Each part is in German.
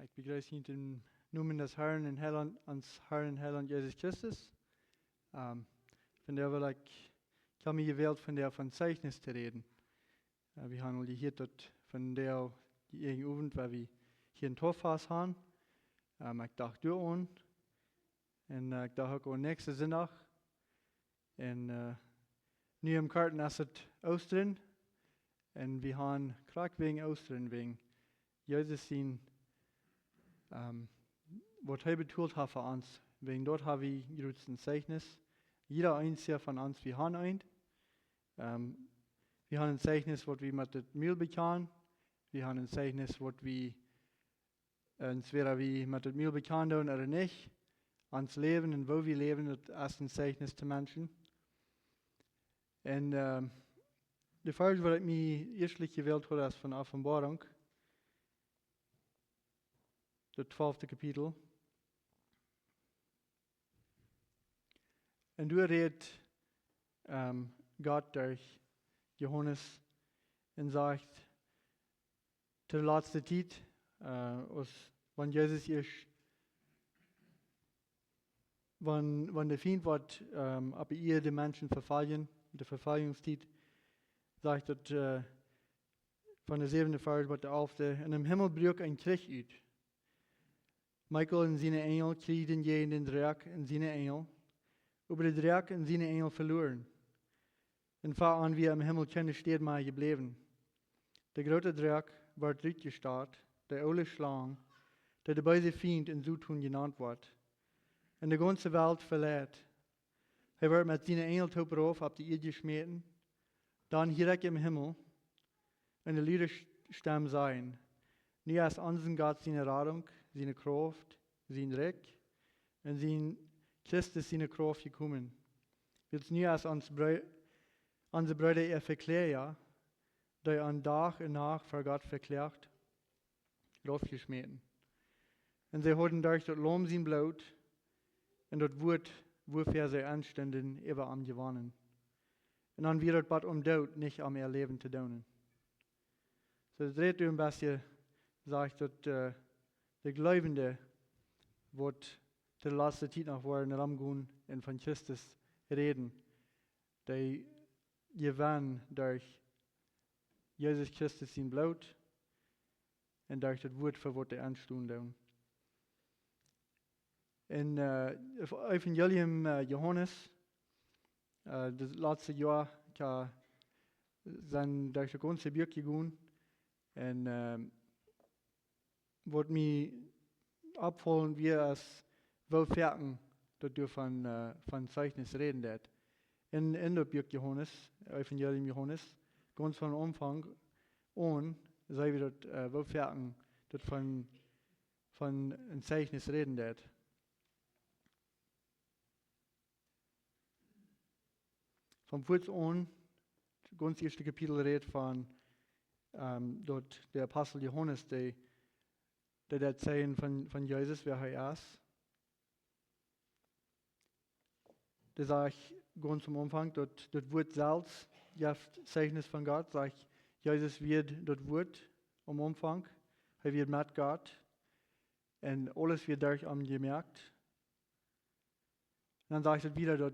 Ich begrüße ihn im Namen des Herrn und Heiland, ans Herrn und Heiland Jesus Christus. Von der will ich habe mich gewählt, von Zeichnis zu reden. Wir haben hier dort von der die Abend, weil wir hier ein Torfass haben. Ich dachte du an. Und ich dachte auch nächste Sonntag. Und nu im Karten ist es Ostern. Und wir haben gerade wegen Ostern, wegen Jesus sein, was er betont hat für uns. Wegen dort haben wir jetzt ein Zeichnis. Jeder einzelne von uns, wir haben ein. Wir haben ein Zeichnis, was wir mit dem Mehl bekommen. Wir haben ein Zeichnis, was wir entweder wie mit dem Mehl bekommen oder nicht. Ans Leben und wo wir leben, das ist ein Zeichnis zu Menschen. Und die Frage, was ich mir erstlich gewählt habe, ist von Offenbarung. Das 12. Kapitel. Und du redet Gott durch Johannes und sagt, zur letzten Zeit, wenn Jesus ist, wenn der Feind wird, aber ihr die Menschen verfallen, der Verfallungszeit, sagt das von der 7. Vers, was der 11. Und im Himmel bricht ein Krieg aus. Michael und seine Engel kriegen je den Draak und seine Engel, aber der Draak und seine Engel verloren. Und an wir im Himmel keine steht mehr geblieben. Der große Draak wird durchgestarrt, der olle Schlange, der böse Feind in Sutun genannt wird. Und die ganze Welt verlädt. Er wird mit seinen Engeltauben auf die Erde geschmissen, dann hier im Himmel, und die Liederstamm sein. Nie als unseren Gott seine Radung, seine Kraft, sein Reck, und sein Christus seine Kraft gekommen. Jetzt nie als unsere Brüder er verklärt, der an Tag und Nacht vor Gott verklärt, aufgeschmissen. Und sie hatten durch das Lamm sein Blut, und das Wort, wofür sie anstanden, über am gewonnen. Und dann wird das Tod nicht am Erleben zu tun. So dreht du ein bisschen, sagt, dass der Gläubende wird der letzte Zeit noch worden rumgehen und von Christus reden. Die gewinnen durch Jesus Christus sein Blut und durch das Wort, für was die anstehen. In Evangelium Johannes, das letzte Jahr, sind durch das ganze Buch gegangen und wird mir abholen, wie es wohl fertig, dass du von Zeichnis reden wird. In das Buch Johannes, Evangelium Johannes, ganz von Anfang an, sei wir dort wohl fertig, dass von ein Zeichnis reden wird. Vom Fuß an, das ganz erste Kapitel redet von dort der Apostel Johannes, der erzählen von Jesus, wer er ist. Der sagt ganz am Anfang, das Wort selbst, das Zeichnis von Gott, sagt, Jesus wird das Wort am Anfang, er wird mit Gott und alles wird durch ihn gemerkt. Und dann sagt er wieder, dass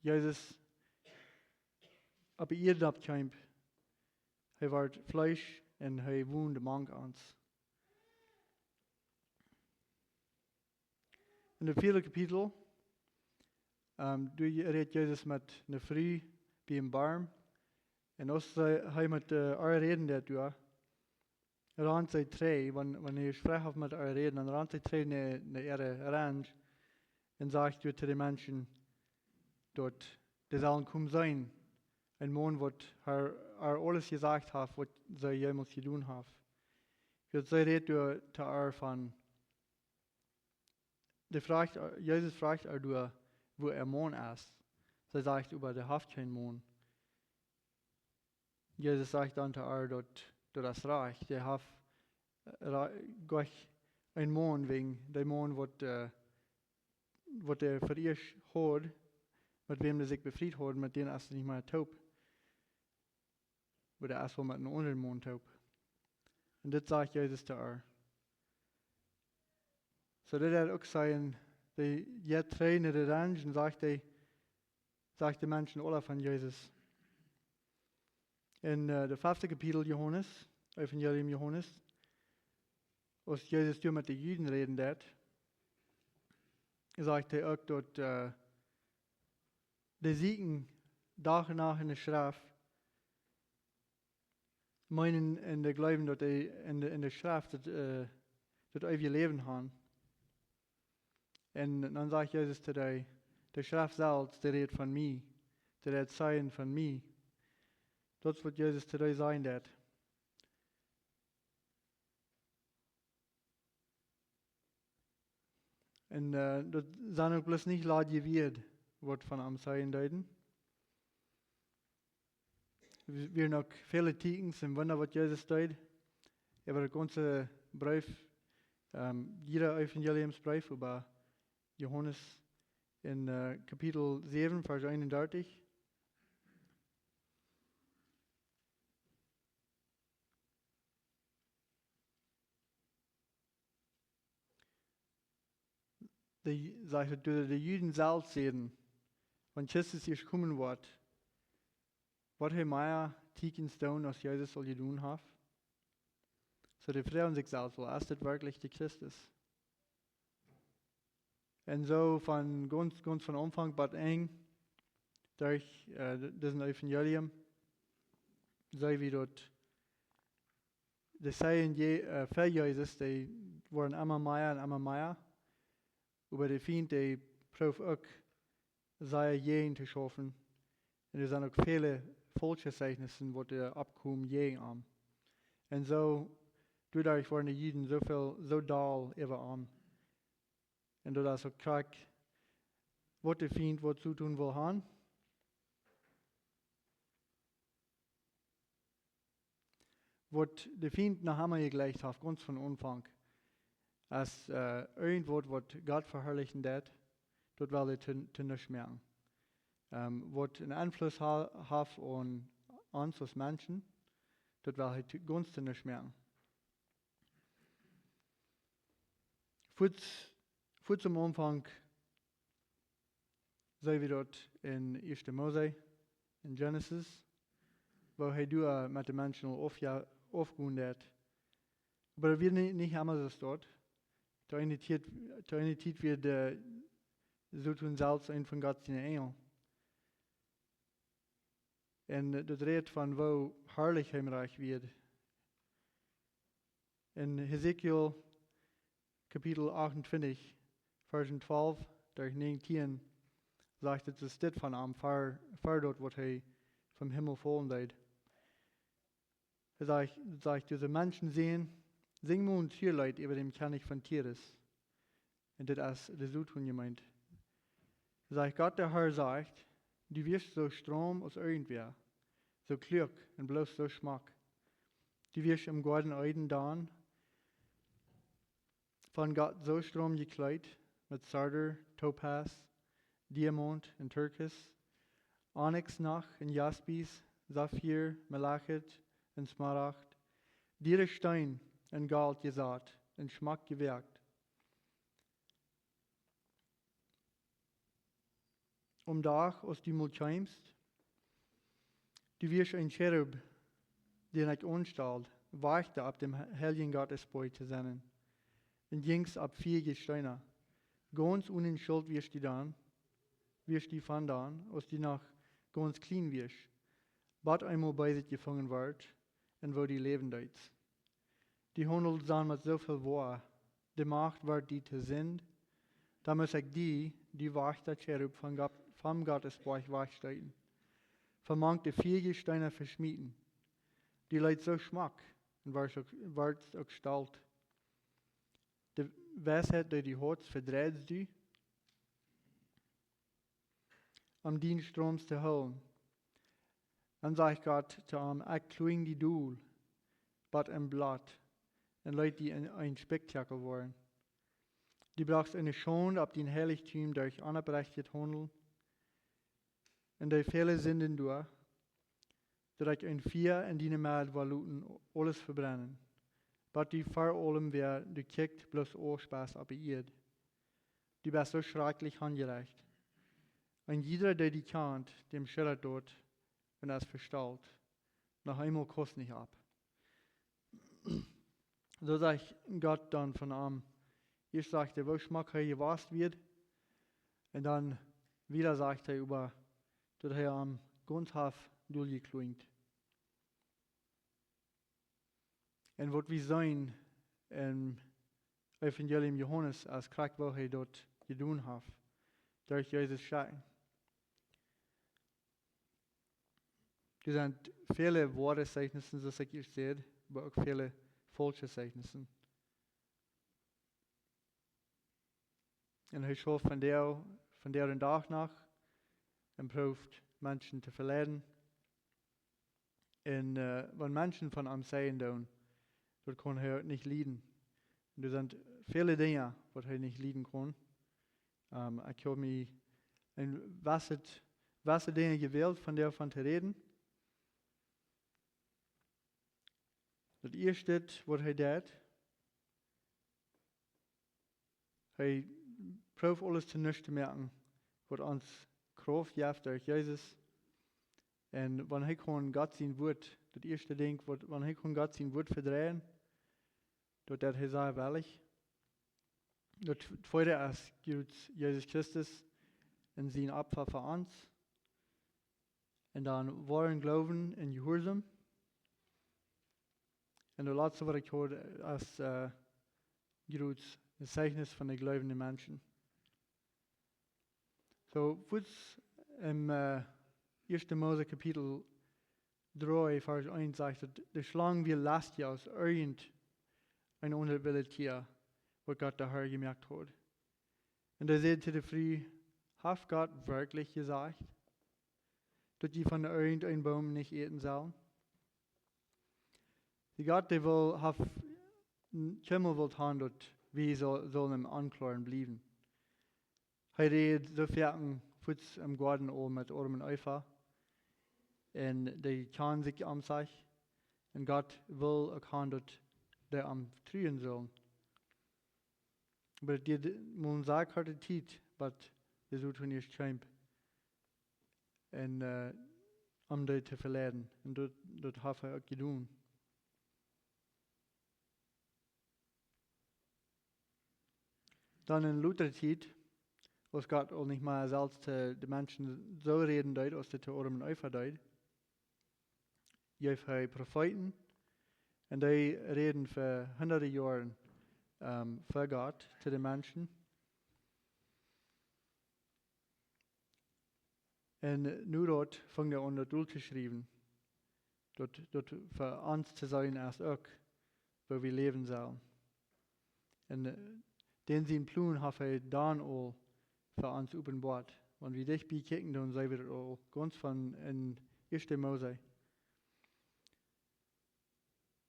Jesus aber ihr abkommt, er wird Fleisch und er wohnt among uns. In dem 4. Kapitel redet Jesus mit einer Frau bei einem Baum. Und als er mit euch reden dazu, ran sie drei, wenn ihr sprecht mit euch reden, dann ran sie drei in ihre Range und sagt zu den Menschen, dort, die sollen kommen sein. Ein Mann, der alles gesagt hat, was sie jemals getan hat. Jetzt redet zu euch von, Jesus fragt euch, wo Mann ist. Sie sagt über der Haft kein Mann. Jesus sagt dann zu euch, dass das Reich, der hat Gott ein Mann wegen der Mann, was der für ihr hat, mit wem der sich befreit hat, mit denen ist er nicht mehr taub. Wo der ist mit einem anderen Mann taub. Und das sagt Jesus zu euch. So dat er ook zijn, die je trainen de rangen, sagt de mensen alle van Jezus. In de 5e kapitel Johannes, Evangelium Johannes, als Jezus toen met de Juden reden deed, sagt hij ook dat de zieken dag en nacht in de schrift meinen en de geloven dat hij in de schrift dat eeuwige leven hebben. En dan zegt Jezus today, de schrift zelf, die redt van mij, die redt zijn van mij. Dat is wat Jezus today zijn deed. En dat zijn ook bloß niet laat je weer, wat van hem zijn deuten. Wir noch viele Tekens und Wunder, was Jesus deed. Aber der ganze Brief, jeder Evangeliumsbrief über Johannes in Kapitel 7, Vers 31. Die sagt, durch die Juden selbst sehen, wenn Jesus erst kommen wird, wat hij meer tekens doen als Jezus zal gedaan heeft. So die vragen zich zelf wel, is dit wirklich de Christus? En zo van ganz van Anfang bis eng, durch diesen Evangelium, sei wie dort, die sagen für Jesus, die worden immer mehr und immer mehr, aber die Feind, die proeft ook, sei jeden te schaffen. En er zijn ook vele volksgezegnissen, wat er opkomen jeden aan. En zo, doordat worden de Juden zo dal over aan. En doordat ze krijgen, wat de Feind wat zo doen wil gaan. Wat de Feind nach Hammer gelegd heeft, ganz von Anfang. Als irgendwas, wat Gott verherrlichen deed, dat wil hij te niks merken. Wat een Einfluss heeft aan ons als Menschen, dat wil hij ganz te niks merken. Voor zum Anfang zijn we dat in 1. Mose, in Genesis, waar hij doet met de mensen aufgehen deed. Maar wir nicht immer so staat. Da eine Zeit wird so tun selbst ein von Gott seine Engel. En dat redt van wo herrlichheimreich wird. In Hesekiel Kapitel 28, Vers 12 durch 19, sagt het is dit van hem, voor dat wat hij vom Himmel fallen deed. Hij zegt, diese Menschen sehen, sing mir ein Tierleid über dem König von Tieres. Und das ist so tun gemeint. Sagt Gott, der Herr sagt, du wirst so strom als irgendwer, so klug und bloß so schmack. Du wirst im Garten Eden dann, von Gott so strom gekleidet, mit Sarder, Topaz, Diamant und Türkis, Onyx nach und Jaspis, Saphir, Malachit und Smaragd, dire Stein und Gold gesaat und Schmack gewerkt. Dag als du multscheinst, du wirst ein Cherub, der nicht anstalt, wachte ab dem heiligen Gottesbräu zu sein, und jings ab 4 Gesteine. Ganz ohne Schuld wirst du von dann, als du noch ganz clean wirst, bald einmal bei sich gefangen wird, und wo die leben deut. Die handelt dann mit so viel wahr, die Macht wird die zu sind, da muss ich die wachte Cherub vom Gottesbräu wachstellen. Vermangt die 4 Gesteine verschmieden. Die leid so Schmack und wird auch stalt. Die Weisheit durch die Herz verdreht du, um den Strom zu holen. Dann sagt Gott zu ihm, ich kling die Duhl, bat im Blatt, und leid die in ein Spektakel worden. Die brauchst eine Schonde ab den Heiligtum durch anerberechtigt Handel, und die viele Sünden durch, dass ich ein Vier in die Valuten alles verbrennen. Aber die vor allem wer du kijkt bloß auch Spaß ab ihr. du bist so schrecklich ungerecht. Und jeder, der die kennt, dem schüttelt dort, wenn er es verstaut. Noch einmal kostet nicht ab. So sagt Gott dann von ihm, ich sagte, wo schmack er gewasst wird. Und dann wieder sagt er über, dass er am Grundhaft durchgeklingt. Und was wir sehen im Evangelium Johannes, als Krieg, wo er dort getan hat, durch Jesus Schatten. Es sind viele wahre Zeichnissen, so ich sehe, aber auch viele falsche Zeichnissen. Und er schafft von deren Tag nach und prüft Menschen zu verleiden. Und wenn Menschen von ihm sagen, dort kann er nicht leiden. Und es sind viele Dinge, die er nicht leiden kann. Ich habe mir was Dinge gewählt, von der von zu reden. Das erste, was er tut, er probiert alles zu nichts zu merken, was uns Kraft gibt durch Jesus. Und wenn er kann Gott sein Wort, das erste Ding, wenn er kann Gott sein Wort verdrehen, dort hat er sehr willig. Das zweite ist, Jesus Christus in sein Opfer für uns. Und dann wahren Glauben in Gehorsam. Und das letzte, was ich höre, ist das Zeichnis von den glaubenden Menschen. So, was im 1. Mose Kapitel 3, Vers 1 sagt, der Schlange will lasst ja aus irgendein unwilliges Tier, was Gott der Herr gemerkt hat. Und er sagt zu der Frau, hat Gott wirklich gesagt, dass die von irgendeinem Baum nicht essen sollen? Die Gott, der will, hat Kimmel will tun, dass wir sollen im Anklaren bleiben. Er redet so viel Futz im Garten mit Adam und Eva. Und die kann sich am sich. Und Gott will auch, dass die am trühen sollen. Aber man sagt halt die Zeit, was das so tun ist, scheint. Und um die zu verleiden. Und das hat er auch getan. Dann in Lutherzeit, was Gott auch nicht mal selbst zu den Menschen so reden deut, als die zu Adam und Eva deut. Je haben Propheten, und die reden für hunderte Jahre für Gott zu den Menschen. Und nur dort fängt er an, das durchzuschreiben. Dort für uns zu sein, erst auch, wo wir leben sollen. Und den sein Plan hat er dann auch für uns offenbart. Wenn wir dich bekicken, dann sehen wir das auch ganz von in 1. Mose.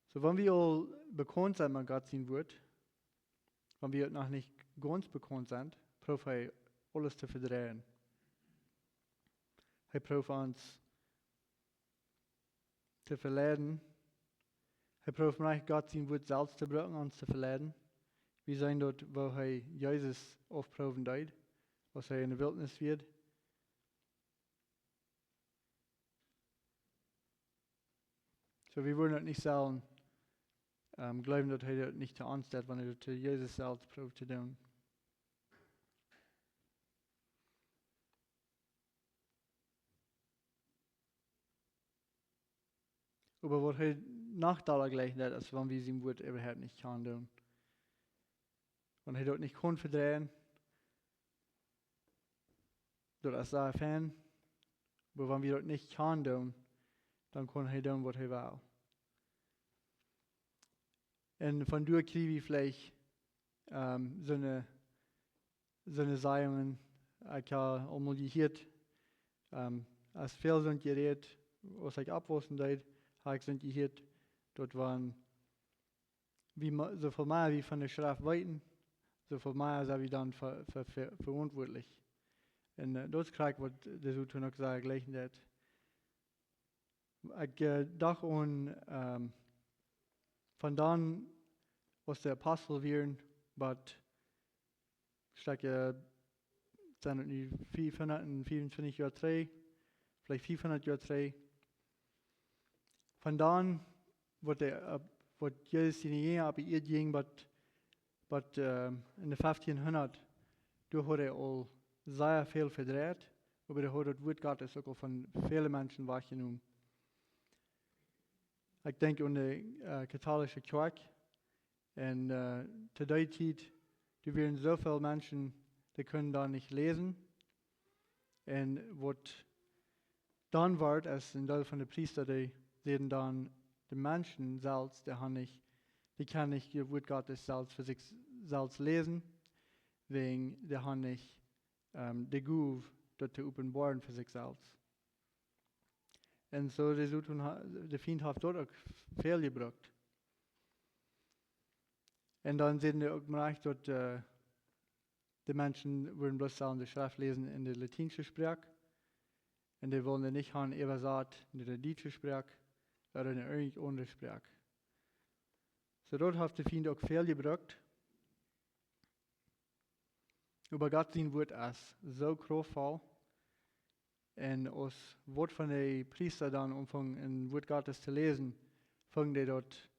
So, wenn wir all bekannt sind mit Gott sein Wort, wenn wir noch nicht ganz bekannt sind, probiert er alles zu verdrehen. Er probiert uns zu verleiden. Er probiert nicht Gott sein Wort selbst zu brauchen, uns zu verleiden. Wir sehen dort, wo er Jesus aufproben deut, was er in der Wildnis wird. So, wir wollen nicht sagen, glauben, dass er das nicht zu uns tut, wenn er das zu Jesus selbst probiert zu tun. Aber was er Nachteile gleich hat, ist, wenn wir sein Wort überhaupt nicht kann tun. Wenn er dort nicht kann verdrehen, dort ist er Fan. Aber wenn wir dort nicht kann tun, dann kann er tun, was er will. Und von dir kriegen wir vielleicht so eine Seiungen, ich habe einmal gehört, als viel sind geredet, was ich abwaschen deed, habe ich sind gehört, dort waren so viel mehr wie von der Schrift weiten, so viel mehr sind wir dann verantwortlich. Und das kriegt, was der so tun auch sagen, gleich nicht. Ich dachte an, von dann, was der Apostel wären, was Strecke sind nu 424 Jahre 3, vielleicht 500 Jahre 3. Von dann wird Jesus seine Jünger ab ihr ging, but in den 1500, da hat all sehr viel verdreht, aber da hat das Wort Gottes auch von vielen Menschen wahrgenommen. Ich denke an die katholische Kirche, und zu der Zeit, da werden so viele Menschen, die können da nicht lesen, und was dann wird, als ein Teil von den Priestern, die sehen dann die Menschen selbst, die kann nicht das Wort Gottes selbst für sich selbst lesen, wegen die haben nicht die Gabe, das zu offenbaren für sich selbst. Und so, der Feind hat dort auch viel gebracht. Und dann sehen wir auch gemerkt, dass die Menschen würden bloß sagen, die Schrift lesen in der latinischen Sprache. Und die wollen nicht haben, übersetzt in der deutschen Sprache oder in irgendeiner anderen Sprache. So dort hat der Feind auch viel gebracht. Aber Gott sein Wort ist so kraftvoll. Und als Wort von den Priestern dann anfangen, ein Wort Gottes zu lesen, fangen die dort,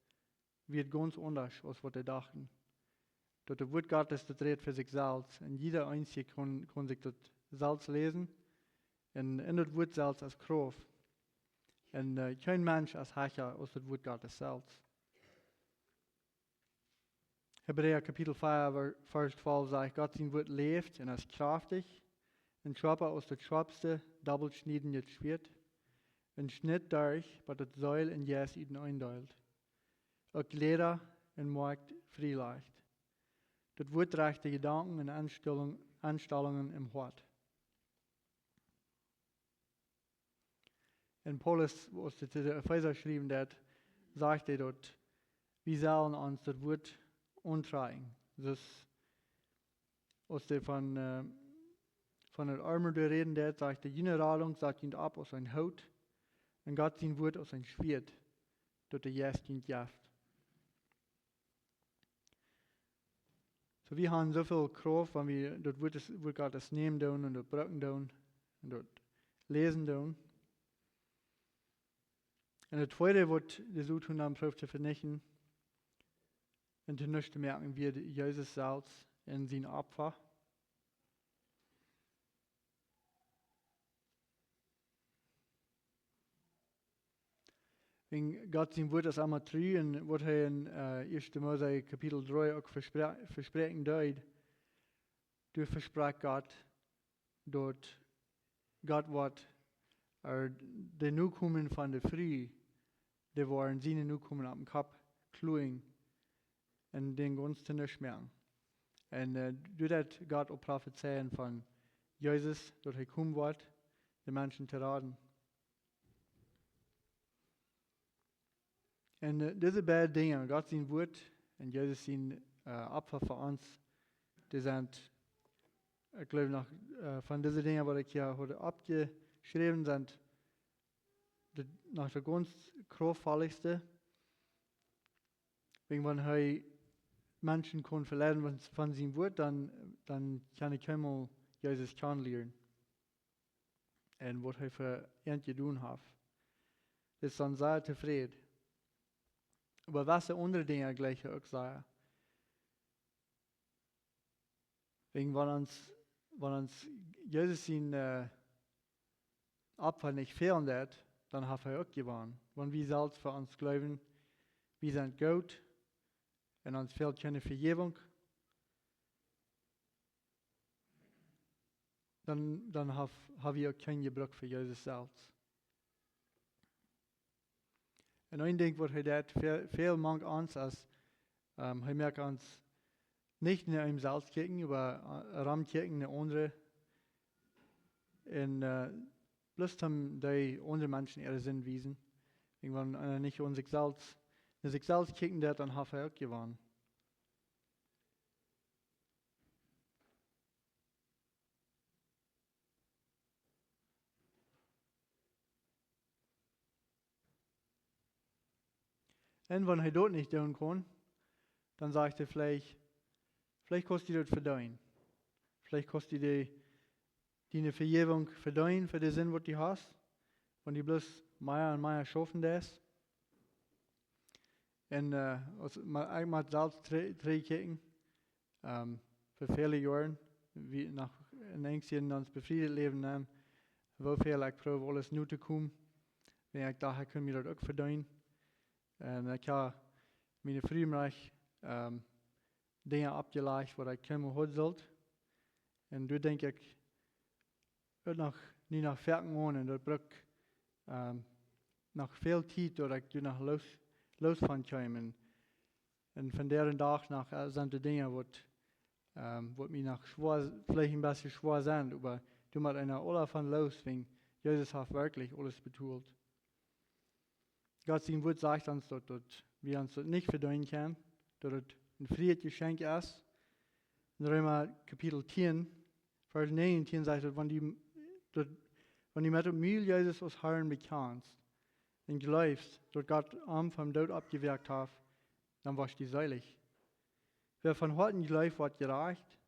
wird ganz anders, als was die dachten. Dort das Wort Gottes, das redet für sich selbst. Und jeder Einzige kann sich das selbst lesen. Und in das Wort selbst als Kraft. Und kein Mensch als Hacher aus das Wort Gottes selbst. Hebräer Kapitel 4, Vers 12 sagt, Gott sein Wort lebt und ist kraftig. Ein Schwapper aus der Schwabste, doppelschnieden jetzt Schwert. Ein Schnitt durch, was das Säul in Jes ihnen eindeutet. Auch Leder und Markt freileicht. Das Wort reicht die Gedanken und Anstellungen im Hort. Und Paulus, was zu den Epheser geschrieben hat, sagt er dort, wir sollen uns das Wort untreiben. Das, was der von der Armor reden, der sagt, die Generalung sagt ihn ab aus sein Haut und Gott sein Wort aus sein Schwert, dort der Jes ihn jaft. So wir haben so viel Kraft, wenn wir dort Wort Gottes nehmen tun und dort brücken tun und dort lesen tun. Und das Zweite, was die so tun haben, probiert zu vernichten und nicht zu merken, wie Jesus selbst in sein Opfer. Wenn Gott sein Wort ist einmal treu und was er in 1. Mose Kapitel 3 auch versprechen deut, du versprach Gott, dort Gott wird die Nukommen von der Früh, die waren seine Nukommen am Kopf kluing und den ganzen nicht mehr. Und du das Gott auch prophezeien von Jesus, dort er kommen wird, die Menschen zu raten. Und diese beiden Dinge, Gott sein Wort und Jesus sein Opfer für uns, die sind, ich glaube, von diesen Dingen, die ich hier heute abgeschrieben sind, nach der ganz kraftvolligste. Wenn er Menschen kann verleiten von seinem Wort, dann kann ich einmal Jesus kennenlernen. Und was er für ihn getan hat. Das ist dann sehr zufrieden. Aber was andere Dinge gleich auch sagen. Wenn uns Jesus sein Opfer nicht fehlen wird, dann hat er auch gewonnen. Wenn wir selbst für uns glauben, wir sind gut und uns fehlt keine Vergebung, dann haben wir auch keinen Gebrauch für Jesus selbst. Und ein Ding, was er tut, viel mag uns, als er merkt uns nicht nur im selbst kicken, aber ramkicken eine andere. Und bloß haben die andere Menschen ihre Sinn wiesen. Wenn nicht an sich selbst kicken, dann hat er auch gewonnen. Und wenn er dort nicht tun kann, dann sagt er vielleicht kannst du das verdient. Vielleicht kostet die eine Vergebung verdienen für den Sinn, was du hast. Und die bloß mehr und mehr schaffen das. Und als man selbst trägt, für viele Jahre, wie nach in Engstien uns befriedet leben, dann, wo viel ich probe, alles nu te kommen. Wenn ich dachte, können wir das auch verdienen. Und ich habe meine Frühmreich Dinge abgelegt, was ich kommen heute sollte. Und du denke ich, nicht nach 14 Monaten, das braucht nach viel Zeit, dass ich nach los von komme. Und von deren Tag nach sind die Dinge, was mir nach schwer, vielleicht ein bisschen schwer sind, aber du machst einer alle von los, wenn Jesus hat wirklich alles betont. Gott sein Wort sagt uns, dass wir uns das nicht verdienen können, dass es ein Friedensgeschenk ist. In Römer Kapitel 10, Vers 19 sagt es, wenn du mit dem Mühe Jesus als Herrn bekennst und glaubst, dass Gott ihn vom Tod abgewirkt hat, dann wirst du selig. Wer von heute glaubt, wird gerecht,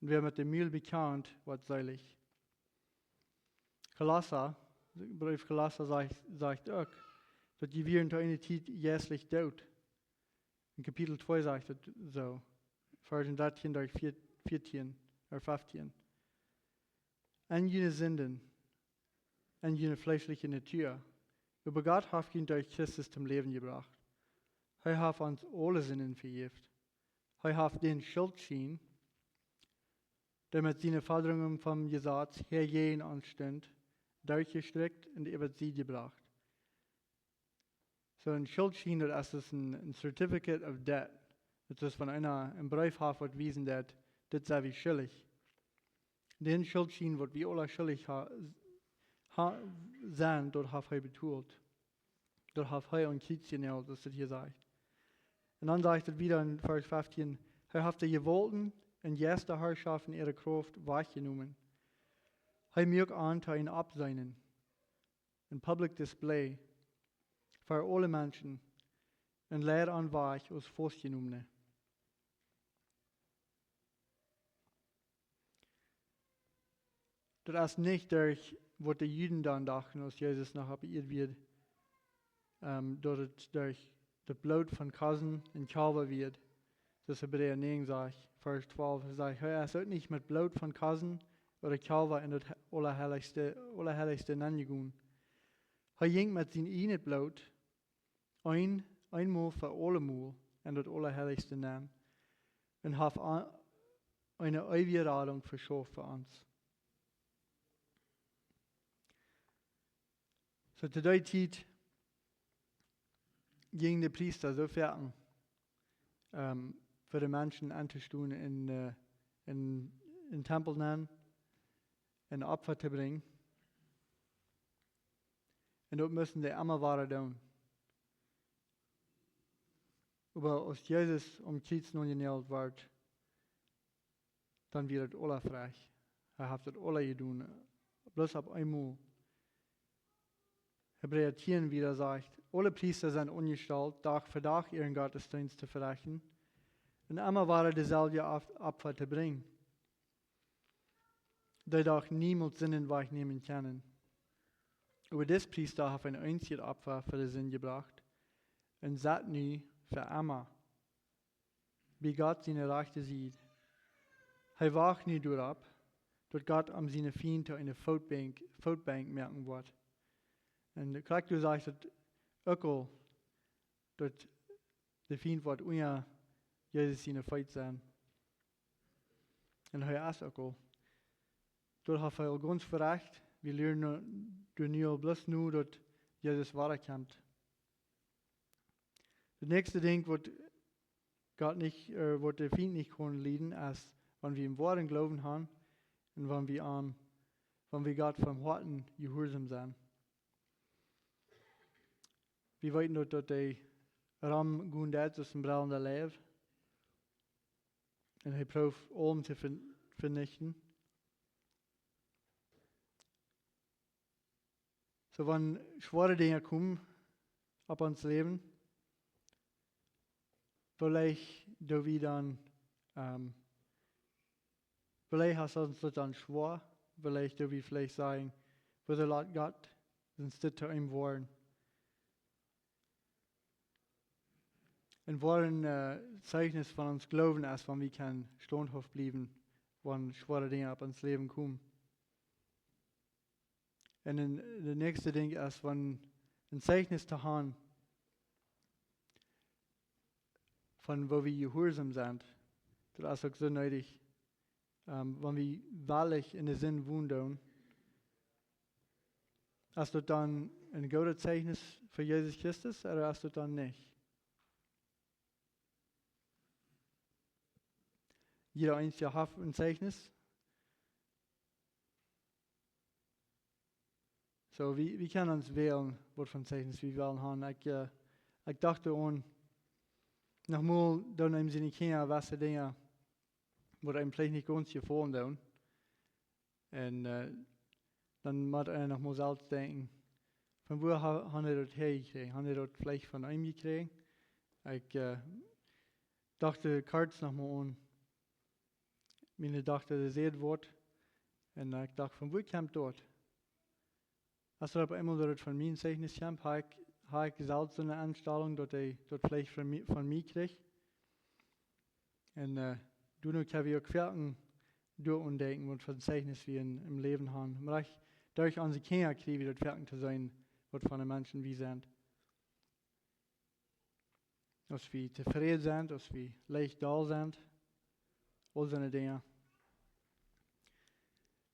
und wer mit dem Mühe bekennt, wird selig. Der Brief Kolosser sagt auch, dass die wir in einer Zeit jährlich tot. In Kapitel 2 sagt es so, Vers 13 durch 14 oder 15. An jene Sünden, an jene fleischliche Natur, über Gott hat ihn durch Christus zum Leben gebracht. Er hat uns alle Sünden vergeben. Er hat den Schuldschein, der mit seinen Forderungen vom Gesetz hergehen anstand, durchgestreckt und über sie gebracht. So ein Schuldschein, das ist ein Certificate of Debt. Das ist von einer im Brief hat, wird wiesen, dass das sei wie schuldig. Den Schuldschein, was wir alle schuldig sind, dort hat er betont. Dort hat er und Kiezchen, das das hier sagt. Und dann sagt es wieder in Vers 15, er hat die Gewollten und erste Herrschaft in ihrer Kraft wahrgenommen. Er mögt Anteil abseinen, in Public Display, für alle Menschen, und lehrt an weich als Vorgenommene. Das ist nicht durch, was die Juden dann dachten, als Jesus nachher beirrt wird, dass es durch das Blut von Kassen und Kalber wird. Das Hebräer 9 sagt, Vers 12, sagt, er ist auch nicht mit Blut von Kassen oder Kalber in das Allerheiligste hineingegangen. Er ging mit seinem eigenen Blut einmal für alle Mal in das Allerheiligste hinein und hat eine ewige Rettung verschafft für uns. So zu der Zeit gingen die Priester so fertig, für die Menschen anzustehen, in den Tempel nennen, ein Opfer zu bringen. Und dort müssen die immer weiter tun. Aber als Jesus Kreuz nun genäht wird, dann wird es alle frei. Er hat es alle getan, bloß auf einmal. Hebräer 10 wieder sagt, alle Priester sind angestellt, Tag für Tag ihren Gottesdienst zu verrichten und immer weiter dieselbe Opfer zu bringen, die doch niemals Sünden wegnehmen können. Aber das Priester hat ein einziges Opfer für den Sinn gebracht und sagt nie für immer, wie Gott seine Rechte sieht. Er wacht nie durchab, dass Gott am seine Feinde eine Foutbank merken wird. Und kijk, du sagst het ook al, dat de vriend wordt unja Jezus in de feit zijn. En hij is ook al. Dat heeft hij al ganz verrecht. We leren nu al bloß nu dat Jezus weiterkommt. Het nächste ding wat Gott nicht, wat de vriend nicht kon leiden, ist, wenn wir im Wort glauben haben und wenn wir Gott vom Herzen gehorsam sind. Wir weten dat hij ram goed uit is een brandende lijf. En hij proeft om te vernichten. So wenn schwere Dinge kommen op ons leven, vielleicht da wir dann Vielleicht hast du uns das dann schwor, vielleicht du wie vielleicht sagen, wo der Lot Gott, sind das zu ihm wollen. Und wollen Zeugnis von uns glauben, als wenn wir kann standhaft bleiben, wenn schwere Dinge ab ins Leben kommen. Und das nächste Ding ist, wenn ein Zeugnis zu haben, von wo wir gehorsam sind, das ist auch so nötig. Wenn wir wahrlich in den Sinn wohnen, hast du dann ein gutes Zeugnis für Jesus Christus oder hast du dann nicht? Jeder Einzelne hat ein Zeugnis. So, wir können uns wählen, was für ein Zeugnis wir wollen haben. Ich dachte an, nochmal, dann haben sie nicht keine was Dinge, wo einem vielleicht nicht ganz gefallen tun. Und dann muss einer nochmal selbst denken, von wo haben wir das hergekriegt? Haben wir das vielleicht von einem gekriegt? Ich dachte kurz nochmal an, meine dachte, das Wort. Und ich dachte, von wo kommt das? Als er aber immer das von mir ein Zeugnis kommt, habe ich selbst so eine Anstellung, dass ich das vielleicht von mir kriege. Und du kann ich auch Querten durchdenken, was für ein Zeugnis wir im Leben haben. Aber dadurch an sie Kinder kriegen, wie das Querten zu sein, was von den Menschen wir sind. Dass wir zufrieden sind, dass wir leicht da sind. All so eine Dinge.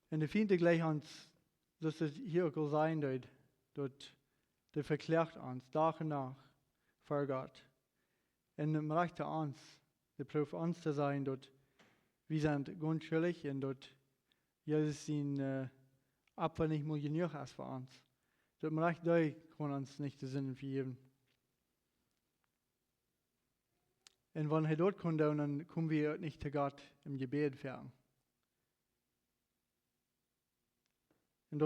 Und ich finde gleich uns, dass es hier auch sein wird, dass der verklärt uns, Tag und Nacht, vor Gott. Und man möchte uns, der Prüf uns zu sein, dass wir sind ganz schuldig und dass Jesus ihn Abfall nicht mehr genug ist für uns. Dass man recht da kann uns nicht den Sinn vergeben. Und wenn er dort kommt, dann kommen wir nicht zu Gott im Gebet fern. Und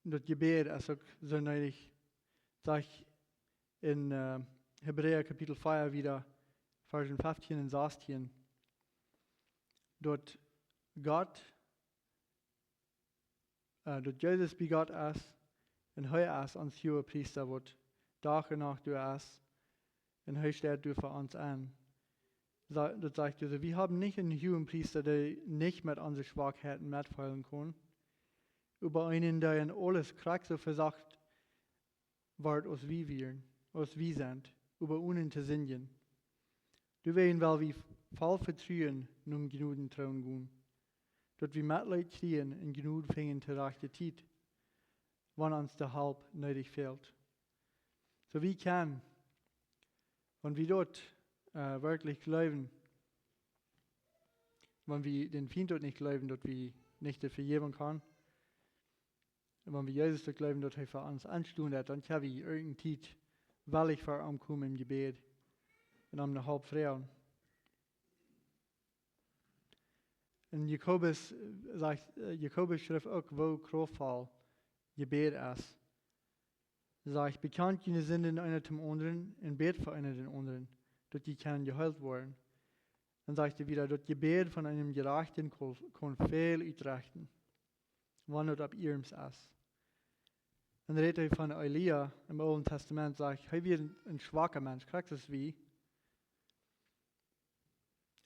das Gebet ist auch so nötig, sag ich in Hebräer Kapitel 4 wieder, Versen 15 und 16, dort Gott, dort Jesus wie Gott ist, und er ist uns hoher Priester, wird Tag und Nacht du ist, und er steht du für uns an. Das sagt also, wir haben nicht einen hohen Priester, der nicht mit unseren Schwachheiten mitfallen kann, über einen, der in alles krank so versagt wird, als wir sind, über uns zu singen. Du weißt, weil wir voll Vertrauen nun genügend trauen gehen, dass wir Mitleid kriegen und genug fingen zur rechten Zeit, wenn uns der Halb nötig fehlt. So wie kann, wenn wir dort wirklich glauben, wenn wir den Feind dort nicht glauben, dass wir nicht vergeben können, und wenn wir Jesus dort glauben, dass er für uns anstundet, dann können wir irgendeine Zeit willig für ihn kommen im Gebet und am halb Frauen. Und Jakobus schreibt auch, wo kraftvoll Gebet ist. Sagt, bekannt deine Sünden einer zum anderen und bet für einer den anderen, dass die kann geheilt werden. Dann sagt er wieder, das Gebet von einem Gerechten kann viel utrechten, wenn es ab ihrem ist. Dann redet er von Elia im Alten Testament, sagt, er wird ein schwacher Mensch, kriegt das wie?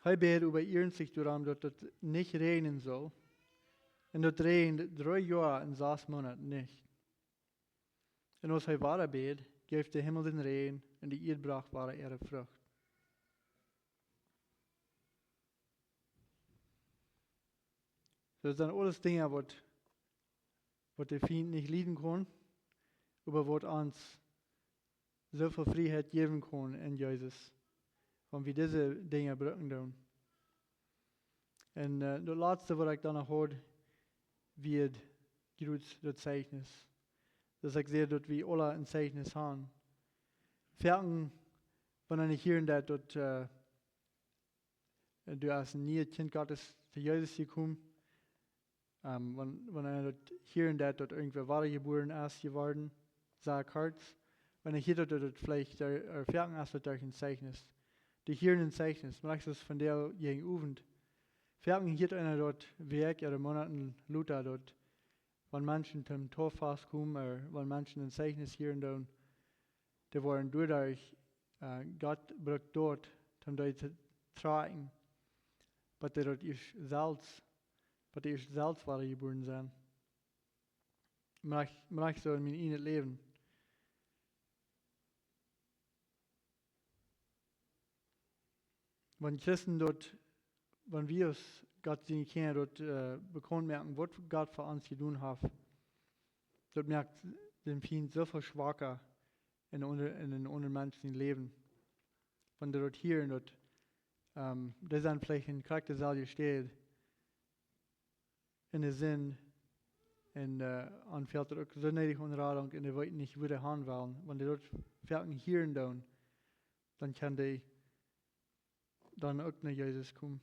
Er betet über ihren sich darum, dass es nicht regnen soll. Und das regnet 3 Jahre und 6 Monate nicht. Und als er weiter betet, gibt der Himmel den Regen und die Erde bracht wahre ihre Frucht. Das sind alles Dinge, was der Feind nicht leiden kann, aber was uns so viel Freiheit geben kann in Jesus, wenn wir diese Dinge brücken tun. Und das Letzte, was ich dann noch habe, wird das Zeichnis. Dass ich sehe, dass wir alle ein Zeichnis haben. Fertig, wenn ich höre, dass du als ein neues Kind Gottes zu Jesus gekommen, wenn ich höre, dass irgendwer weitergeboren ist geworden, sage ich kurz, wenn ich höre, dass das vielleicht fertig ist, durch ein Zeichnis. Die hören ein Zeichnis, vielleicht ist es von der gegenüber, Verken hier einer dort Werk ihre Monaten Luther dort, wenn Menschen zum Torfast kommen, oder wenn Menschen ein Zeichnis hier und da, die waren dadurch, Gott braucht dort, um die zu tragen, was die dort ist selbst war geboren sein. Maar so in mijn Leben. Wenn Christen dort, wenn wir es Gott sehen können, dort bekommen merken, was Gott für uns getan hat, dort merkt den Feind so viel schwacher in den anderen Menschen Leben. Wenn der dort hier und dort, das sind vielleicht ein Charakter steht, in der Sinn, und anfällt er auch so nötig Unradung und er weiß nicht, wo der haben wollen. Wenn die dort fertig hier und da, dann kann die dann auch nach Jesus kommen.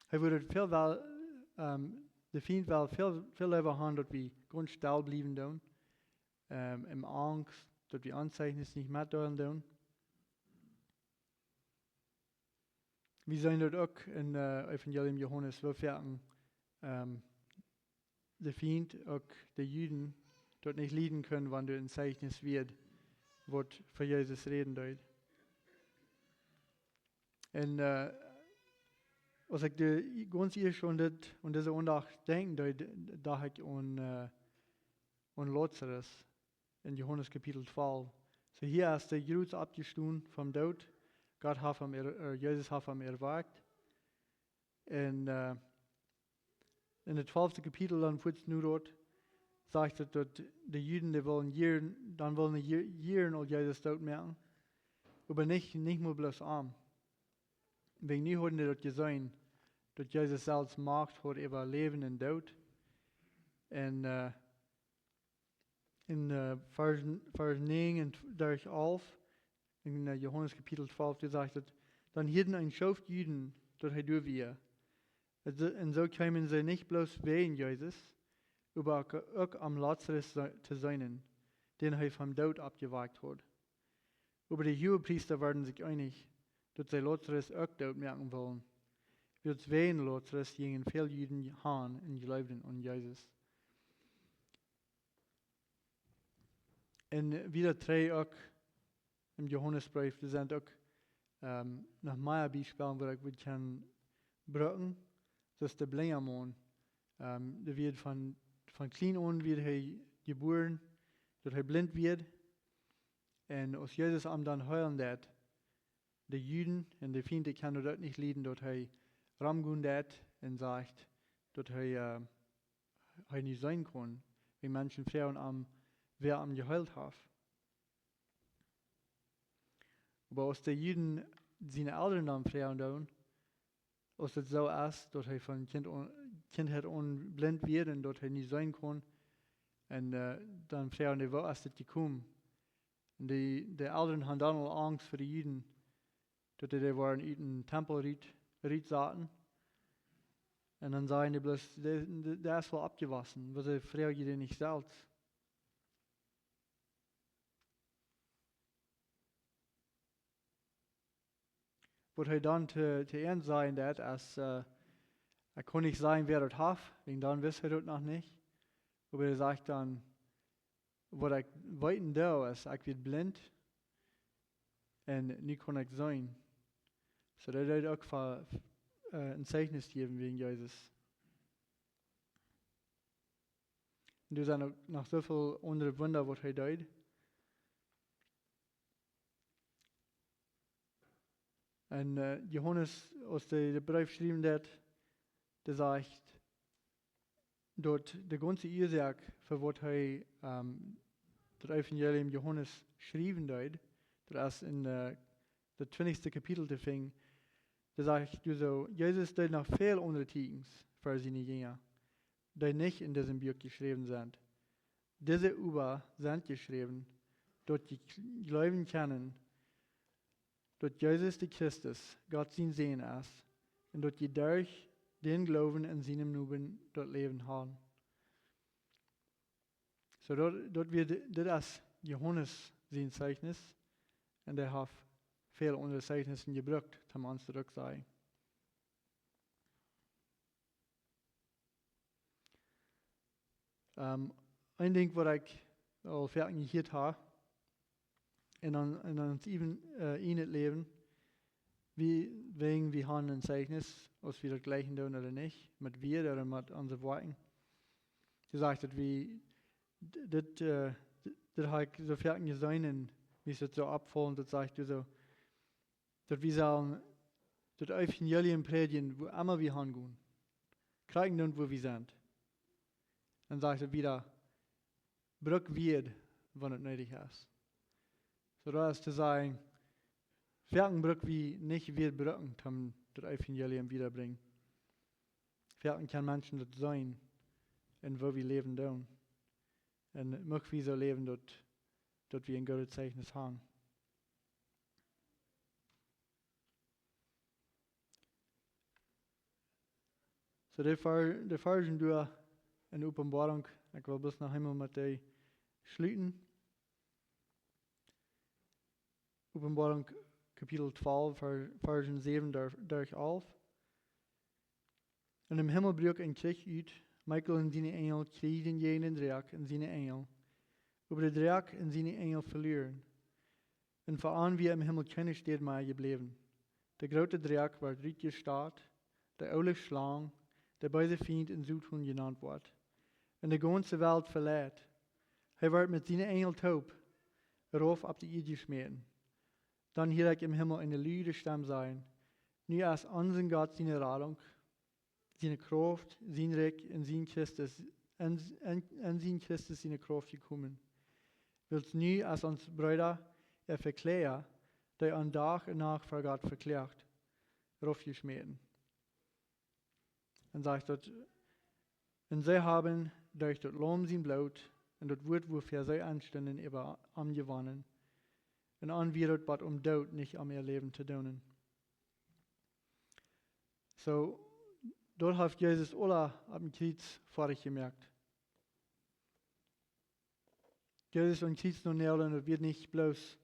Er würde viel der Feind will viel lieber haben, dass wir ganz still bleiben da, im Angst, dass wir Anzeichen nicht mitdauern da. Wir sehen dort auch in Evangelium Johannes, wo fertig der Feind, auch die Juden, dort nicht leiden können, wenn du ein Zeichnis wird, was für Jesus reden dort. Und als ich ganz ehrlich schon das und diese Andacht denke, da ich an Lazarus in Johannes Kapitel 12. So hier ist der Kreuz abgestoßen vom Tod. Jesus hat ihm erweckt. Und in der 12. Kapitel, dann wird es nur dort, sagt es, dass die Juden, die wollen jähren, als Jesus tot merken. Aber nicht nur bloß arm. Wegen nie haben die dort gesehen, dass Jesus selbst Macht hat über Leben und Tod. Und in Vers 9 und durch 11, in Johannes Kapitel 12, die sagt, dann hielten ein Schaf Juden, dass er durch wir. Und so kamen sie nicht bloß wegen Jesus, aber auch am Lazarus zu sein, den er vom Tod abgewagt hat. Aber die Hohepriester waren sich einig, dass sie Lazarus auch tot merken wollen. Wird wegen Lazarus gingen viele Juden haben und glaubten an Jesus. Und wieder drei auch im Johannesbrief, die sind auch nach meiner Beispielen, wo ich kann brücken. Das ist der Blingermann. Der wird von klein an wird er geboren, dass er blind wird. Und als Jesus ihm dann heulen hat, die Juden und die Feinde können dort nicht leiden, dass er ramgun hat und sagt, dass er nicht sein kann, wie Menschen Frauen wer am geheult hat. Aber als die Juden seine Eltern dann fragen tun, als es so ist, dass er von Kindheit an blind wird und dass er nicht sein kann, und dann fragen die, wo ist das gekommen? Und die Eltern haben dann auch Angst für die Juden, dass die waren in den Tempelried saßen. Und dann sagen die bloß, der ist wohl abgewaschen, was er fragen die nicht selbst. Was er dann zu Ende sagen wird, ist, er kann nicht sagen, wer das hat, wegen dann wisst er das noch nicht. Aber er sagt dann, was ich weiten da ist, ich werde blind und nicht kann ich sein. So der wird auch für ein Zeichnis geben wegen Jesus. Und da sind noch so viele andere Wunder, was er tut. Und Johannes, als der Brief geschrieben hat, der sagt, dort der ganze Ursache, für was er das Evangelium Johannes geschrieben hat, das ist in der 20. Kapitel zu finden, da sagt so, Jesus hat noch viel andere Dinge für seine Jünger, die nicht in diesem Buch geschrieben sind. Diese über sind geschrieben, dort die glauben können, dass Jesus der Christus, Gott sein Sehen ist, und dass die durch den Glauben in seinem Namen dort Leben haben. So dort wird das Johannes sein Zeichnis, und er hat viele andere Zeichnissen gebraucht, um uns zurück zu sein. Een ding wat ik al vaak gehoord heb, en ons even in het leven, we haben een zeichnis, als we dat gleichen doen oder nicht, mit wir oder mit onze werken. Je zegt dat we, dat heb ik zo vaak gezien en wie is het zo opvallen, dat zegt je zo, dat we sagen, dat Evangelium predigen, wo immer wir hingehen, kriegen dann, wo wir sind. Dann sagt er wieder, brück wird, wann es nötig ist. So das ist zu sagen, welchen brück wir nicht wird brücken, um das Evangelium wiederbringen. Welchen kann Menschen das sein, und wo wir leben tun. Und möchten wir so leben, dass wir ein gutes Zeichnis haben. So die Versen durch in der Offenbarung, ich will bis nach Himmel mit dir schließen. Offenbarung Kapitel 12, Versen 7 durch 11. Und im Himmel brach ein Krieg uit. Michael en zijn engel kriegen jenen draak en zijn engel. Über de draak en zijn engel verlieren. En vooraan wie im Himmel keine steht mehr gebleven. Der grote draak werd uitgestaat, der oude slang, der böse Feind in Südhund genannt wordt. En de ganze Welt verleiht. Hij werd met zijn engel taub, rauf op de Erde geschmeten. Dann hier ik im Himmel eine luide Stimme sein. Nu als unseren Gott seine Radung, seine Kraft, sein Reich in sein Christus, in sein Christus seine Kraft gekommen. Willst nu als uns Brüder verklären, der an Tag und Nacht vor Gott verklärt, raufgeschmeten. Und sagt dort, und sie haben durch das Lamm sein Blut und das Wort, wofür sie anstanden, über angewonnen. Und an wird dort Tod nicht am ihr Leben zu tun. So, dort hat Jesus alle am Kreuz fertig gemerkt. Jesus am Kreuz noch näher und wird nicht bloß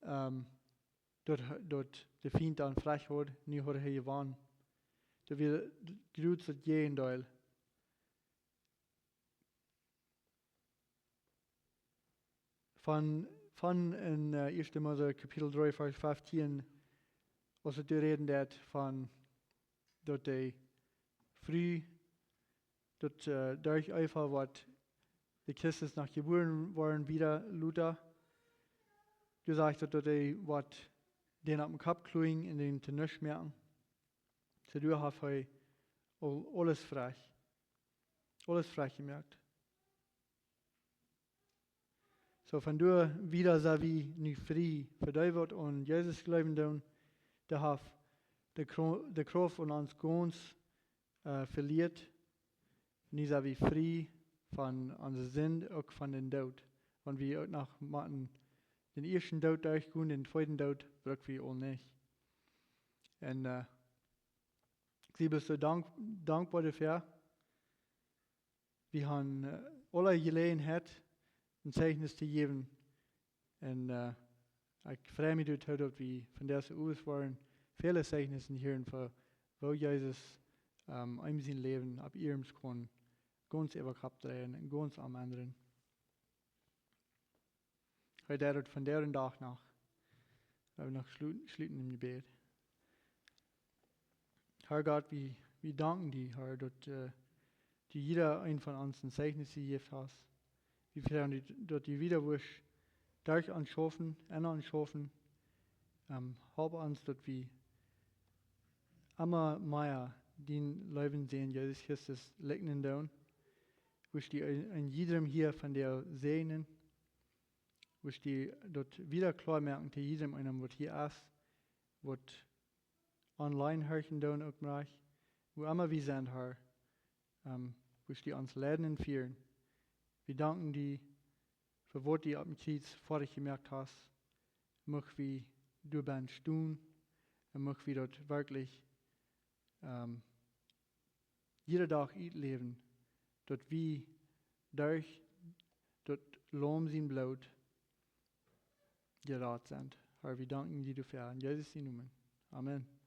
dort der Feind an frech hat, nie hat er gewonnen. Da wird Kreuz hat jeden Teil. Von in 1. Mose Kapitel 3, Vers 15, was er reden dat von dort die früh, dort durch einfach was die Christus nach geboren waren wieder Luther gesagt hat, dort die was den auf dem Kopf kluing in den zu nichts merken. So du hast er alles frech gemerkt. So wenn du wieder so wie nicht frei verdäuert und Jesus glauben tun, der hat der Kraft von uns ganz verliert, nicht so wie frei von unserer Sinn, auch von den Tod. Wenn wir auch nach den ersten Tod durchgehen, den zweiten Tod, brauchen wir auch nicht. Und ich bin so dankbar dafür. Wir haben alle Gelegenheit, ein Zeichnis zu geben. Und ich freue mich dort, dass wir von der aus waren, viele Zeichnisse hier, wo Jesus in sein Leben ab ihrem kann, ganz überhaupt drehen und ganz am anderen. Heute dort von der Tag nach, wir noch schließen im Gebet. Herr Gott, wir danken dir, Herr, dass die jeder ein von uns ein Zeichnis gegeben hast. Wir freuen dass die Wiederwurst durch anschaffen, anschaffen, haben uns, dass wir immer mehr den Leben sehen, Jesus Christus legnen down. Wo die an jedem hier von der sehnen, wo die dort wieder klar merken, dass jedem einem, was hier ist, was online hören down auch mal, wo immer wir sind, Herr, wo die uns leiden und führen. Wir danken dir für was du auf dem Kreuz fertig gemerkt hast. Möcht wir du bist tun und möcht wir dort wirklich jeden Tag leben, dass wir durch das Lamm sein Blut gerettet sind. Herr, wir danken dir dafür. In Jesus' Namen. Amen.